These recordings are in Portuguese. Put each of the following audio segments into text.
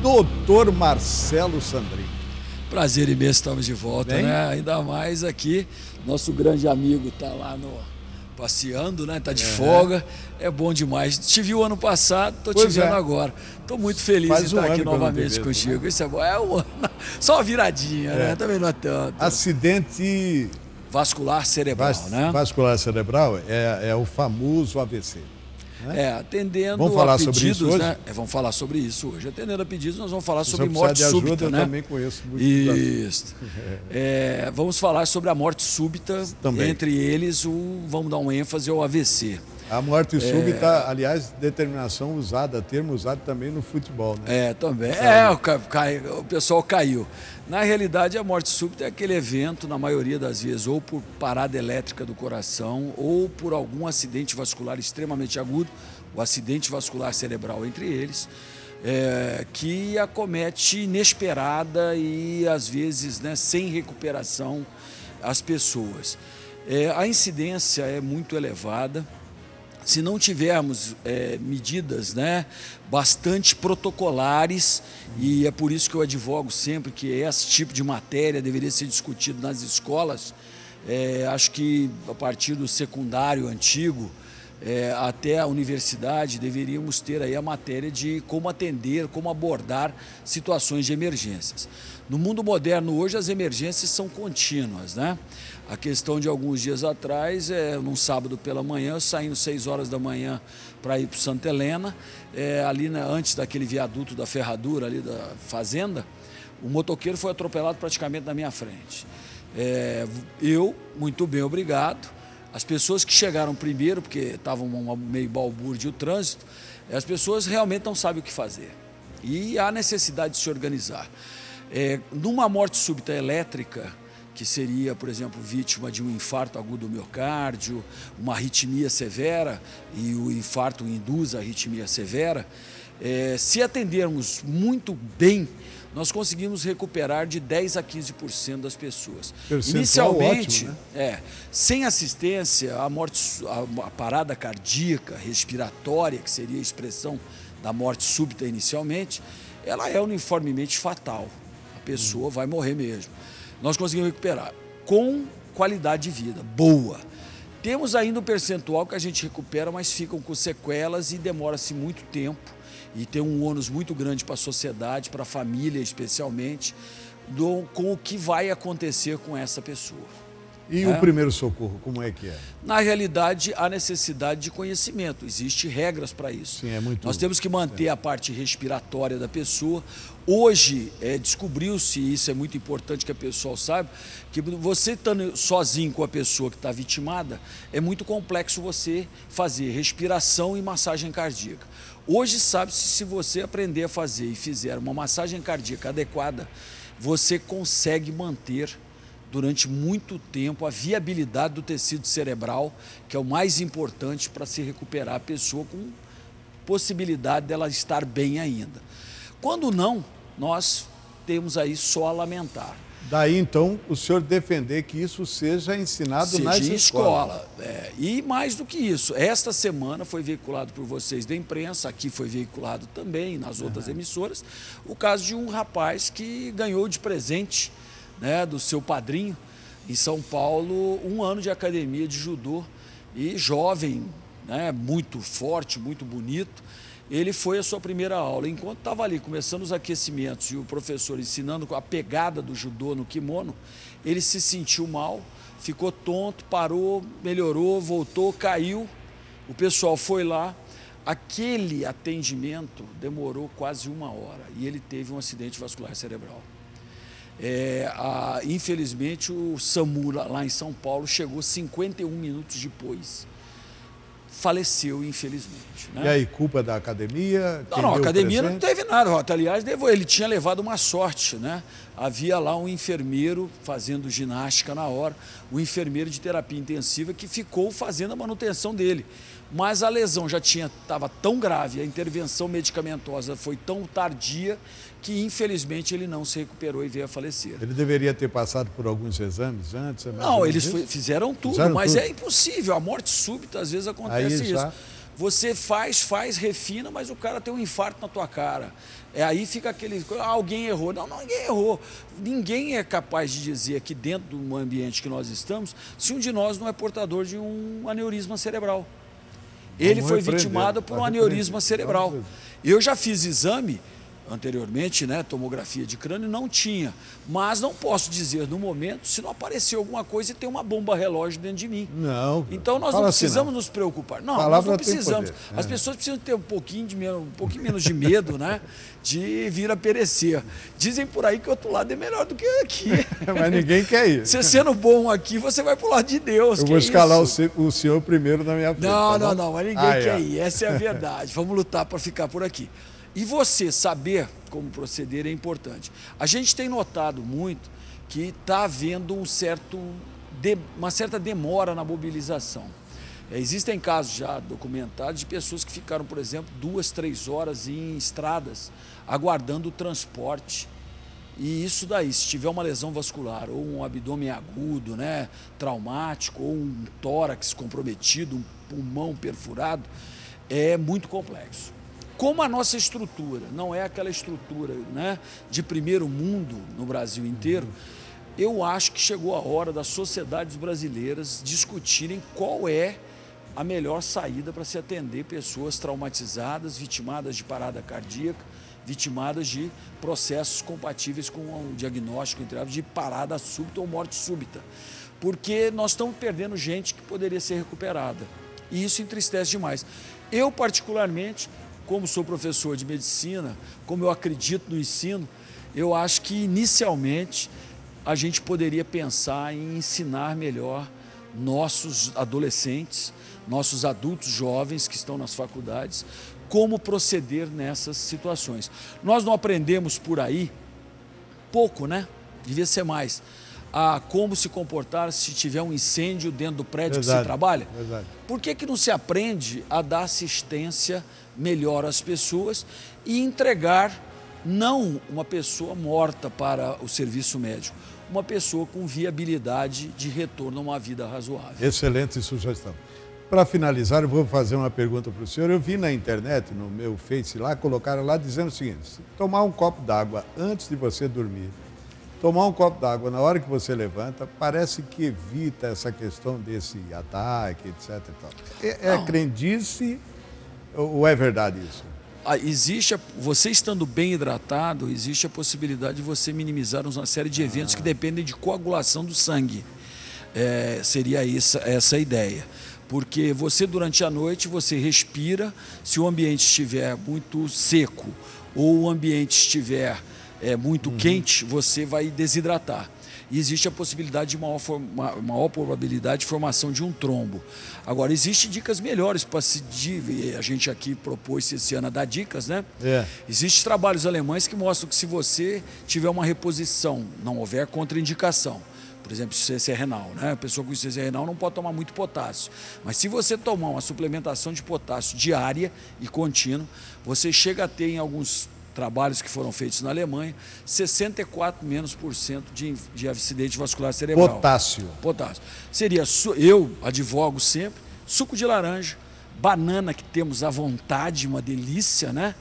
Doutor Marcelo Sandrin. Prazer imenso, estamos de volta, Bem? né? Ainda mais aqui, nosso grande amigo está lá passeando, né? Está de folga, é bom demais. Te vi o ano passado, estou te vendo agora. Estou muito feliz Faz de estar aqui ano que eu não novamente te vejo, contigo. né? Isso é bom. É um ano, só uma viradinha, né? Também não é tanto. Acidente Vascular cerebral, né? vascular cerebral é o famoso AVC. Né? Atendendo vamos falar a pedidos, sobre isso hoje? né? Vamos falar sobre isso hoje. Atendendo a pedidos, nós vamos falar Se sobre eu morte precisar de súbita, ajuda, né? eu também conheço muito. Isso. Vamos falar sobre a morte súbita, Também. entre eles, vamos dar uma ênfase ao AVC. A morte súbita, aliás, determinação usada, termo usado também no futebol, né? Também. O pessoal caiu. Na realidade, a morte súbita é aquele evento, na maioria das vezes, ou por parada elétrica do coração, ou por algum acidente vascular extremamente agudo, o acidente vascular cerebral entre eles, que acomete inesperada e, às vezes, né, sem recuperação as pessoas. A incidência é muito elevada. Se não tivermos medidas, né, bastante protocolares, e é por isso que eu advogo sempre que esse tipo de matéria deveria ser discutido nas escolas, acho que a partir do secundário antigo até a universidade deveríamos ter aí a matéria de como atender, como abordar situações de emergências. No mundo moderno hoje as emergências são contínuas, né? A questão de alguns dias atrás, num sábado pela manhã, saindo 6 horas da manhã para ir para Santa Helena, ali antes daquele viaduto da ferradura, ali da fazenda, o motoqueiro foi atropelado praticamente na minha frente. Eu, muito bem, obrigado. As pessoas que chegaram primeiro, porque estavam meio balbúrdio o trânsito, as pessoas realmente não sabem o que fazer. E há necessidade de se organizar. Numa morte súbita elétrica, que seria, por exemplo, vítima de um infarto agudo do miocárdio, uma arritmia severa, e o infarto induz a arritmia severa, se atendermos muito bem, nós conseguimos recuperar de 10% a 15% das pessoas. Inicialmente, ótimo, né? Sem assistência, a parada cardíaca, respiratória, que seria a expressão da morte súbita inicialmente, ela é uniformemente fatal. A pessoa vai morrer mesmo. Nós conseguimos recuperar com qualidade de vida boa. Temos ainda um percentual que a gente recupera, mas ficam com sequelas e demora-se muito tempo e tem um ônus muito grande para a sociedade, para a família especialmente, com o que vai acontecer com essa pessoa. E o primeiro socorro, como é que é? Na realidade, há necessidade de conhecimento, existem regras para isso. Sim, Nós temos que manter a parte respiratória da pessoa. Hoje, descobriu-se, e isso é muito importante que a pessoa saiba, que você estando sozinho com a pessoa que está vitimada, é muito complexo você fazer respiração e massagem cardíaca. Hoje sabe-se, se você aprender a fazer e fizer uma massagem cardíaca adequada, você consegue manter durante muito tempo a viabilidade do tecido cerebral, que é o mais importante para se recuperar a pessoa com possibilidade dela estar bem ainda. Quando não, nós temos aí só a lamentar. Daí, então, o senhor defender que isso seja ensinado nas escolas. E mais do que isso, esta semana foi veiculado por vocês da imprensa, aqui foi veiculado também, nas outras emissoras, o caso de um rapaz que ganhou de presente, né, do seu padrinho, em São Paulo, 1 ano de academia de judô, e jovem, né, muito forte, muito bonito. Ele foi a sua primeira aula. Enquanto estava ali começando os aquecimentos e o professor ensinando a pegada do judô no kimono, ele se sentiu mal, ficou tonto, parou, melhorou, voltou, caiu. O pessoal foi lá. Aquele atendimento demorou quase 1 hora e ele teve um acidente vascular cerebral. Infelizmente, o SAMU lá em São Paulo chegou 51 minutos depois. Faleceu, infelizmente. Né? E aí, culpa da academia? Não, a academia não teve nada, Rota. Aliás, ele tinha levado uma sorte, né? Havia lá um enfermeiro fazendo ginástica na hora, o enfermeiro de terapia intensiva que ficou fazendo a manutenção dele. Mas a lesão já estava tão grave, a intervenção medicamentosa foi tão tardia que, infelizmente, ele não se recuperou e veio a falecer. Ele deveria ter passado por alguns exames antes? Não, eles fizeram tudo, mas é impossível. A morte súbita, às vezes, acontece isso. Você faz, refina, mas o cara tem um infarto na tua cara. Aí fica aquele, alguém errou. Não, ninguém errou. Ninguém é capaz de dizer aqui dentro do ambiente que nós estamos se um de nós não é portador de um aneurisma cerebral. Ele foi vitimado por um aneurisma cerebral. Eu já fiz exame anteriormente, né, tomografia de crânio, não tinha. Mas não posso dizer no momento se não aparecer alguma coisa e tem uma bomba relógio dentro de mim. Não. Então nós não precisamos nos preocupar. Não, nós não precisamos. As pessoas precisam ter um pouquinho menos de medo, né, de vir a perecer. Dizem por aí que o outro lado é melhor do que aqui. Mas ninguém quer ir. Você sendo bom aqui, você vai pro lado de Deus. Eu vou escalar o senhor primeiro na minha frente. Não, mas ninguém quer ir. Essa é a verdade. Vamos lutar para ficar por aqui. E você saber como proceder é importante. A gente tem notado muito que está havendo uma certa demora na mobilização. Existem casos já documentados de pessoas que ficaram, por exemplo, 2, 3 horas em estradas, aguardando o transporte. E isso daí, se tiver uma lesão vascular ou um abdômen agudo, né, traumático, ou um tórax comprometido, um pulmão perfurado, é muito complexo. Como a nossa estrutura não é aquela estrutura, né, de primeiro mundo no Brasil inteiro, eu acho que chegou a hora das sociedades brasileiras discutirem qual é a melhor saída para se atender pessoas traumatizadas, vitimadas de parada cardíaca, vitimadas de processos compatíveis com o diagnóstico, entre aspas, de parada súbita ou morte súbita. Porque nós estamos perdendo gente que poderia ser recuperada. E isso entristece demais. Eu, particularmente, como sou professor de medicina, como eu acredito no ensino, eu acho que inicialmente a gente poderia pensar em ensinar melhor nossos adolescentes, nossos adultos jovens que estão nas faculdades, como proceder nessas situações. Nós não aprendemos por aí, pouco, né? Devia ser mais, a como se comportar se tiver um incêndio dentro do prédio que se trabalha. Verdade. Por que não se aprende a dar assistência melhor às pessoas e entregar não uma pessoa morta para o serviço médico, uma pessoa com viabilidade de retorno a uma vida razoável? Excelente sugestão. Para finalizar, eu vou fazer uma pergunta para o senhor. Eu vi na internet, no meu Face lá, colocaram lá dizendo o seguinte: tomar um copo d'água antes de você dormir, tomar um copo d'água na hora que você levanta, parece que evita essa questão desse ataque, etc. É crendice ou é verdade isso? Você estando bem hidratado, existe a possibilidade de você minimizar uma série de eventos que dependem de coagulação do sangue. Seria essa a ideia. Porque você, durante a noite, você respira, se o ambiente estiver muito seco ou o ambiente estiver muito quente, você vai desidratar. E existe a possibilidade de maior probabilidade de formação de um trombo. Agora, existem dicas melhores para se... A gente aqui propôs esse ano a dar dicas, né? Existem trabalhos alemães que mostram que se você tiver uma reposição, não houver contraindicação, por exemplo, insuficiência renal, né? A pessoa com insuficiência renal não pode tomar muito potássio. Mas se você tomar uma suplementação de potássio diária e contínua, você chega a ter em alguns trabalhos que foram feitos na Alemanha, 64% de acidente vascular cerebral. Potássio. Seria, eu advogo sempre, suco de laranja, banana que temos à vontade, uma delícia, né?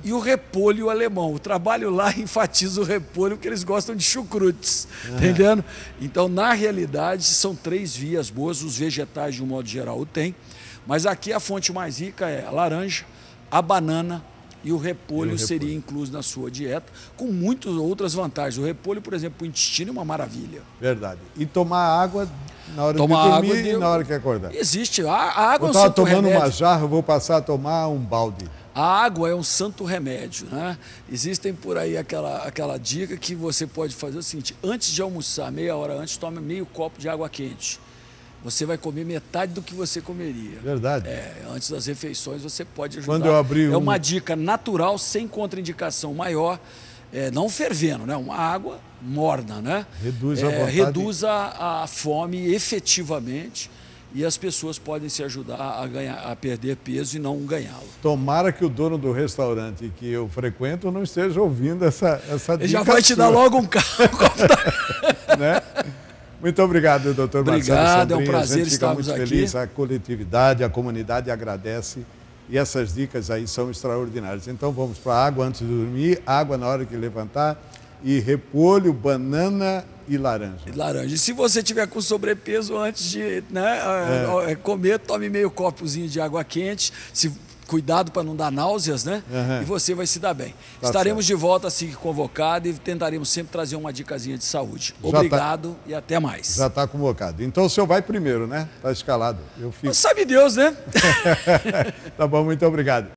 E o repolho alemão. O trabalho lá enfatiza o repolho porque eles gostam de chucrutes, entendendo? Então, na realidade, são 3 vias boas, os vegetais de um modo geral o têm, mas aqui a fonte mais rica é a laranja, a banana, e o repolho seria incluso na sua dieta, com muitas outras vantagens. O repolho, por exemplo, para o intestino é uma maravilha. Verdade. E tomar água na hora de dormir e na hora que acordar. Existe. A água é um santo remédio. Eu estava tomando uma jarra, eu vou passar a tomar um balde. A água é um santo remédio, né? Existem por aí aquela dica que você pode fazer o seguinte: antes de almoçar, meia hora antes, tome meio copo de água quente. Você vai comer metade do que você comeria. Verdade. Antes das refeições você pode ajudar. Quando eu abri uma dica natural, sem contraindicação maior, não fervendo, né? Uma água morna, né? Reduz a fome efetivamente e as pessoas podem se ajudar a perder peso e não ganhá-lo. Tomara que o dono do restaurante que eu frequento não esteja ouvindo essa dica. Ele já vai te dar logo um carro. Né? Muito obrigado, doutor Marcelo Sandrin. Obrigado, é um prazer estarmos aqui. A gente fica muito feliz, a coletividade, a comunidade agradece. E essas dicas aí são extraordinárias. Então vamos para a água antes de dormir, água na hora que levantar e repolho, banana e laranja. Laranja. E se você tiver com sobrepeso antes de comer, tome meio copozinho de água quente. Cuidado para não dar náuseas, né? E você vai se dar bem. Estaremos de volta assim que convocado e tentaremos sempre trazer uma dicasinha de saúde. Obrigado e até mais. Já está convocado. Então o senhor vai primeiro, né? Está escalado. Eu fico. Sabe Deus, né? Tá bom, muito obrigado.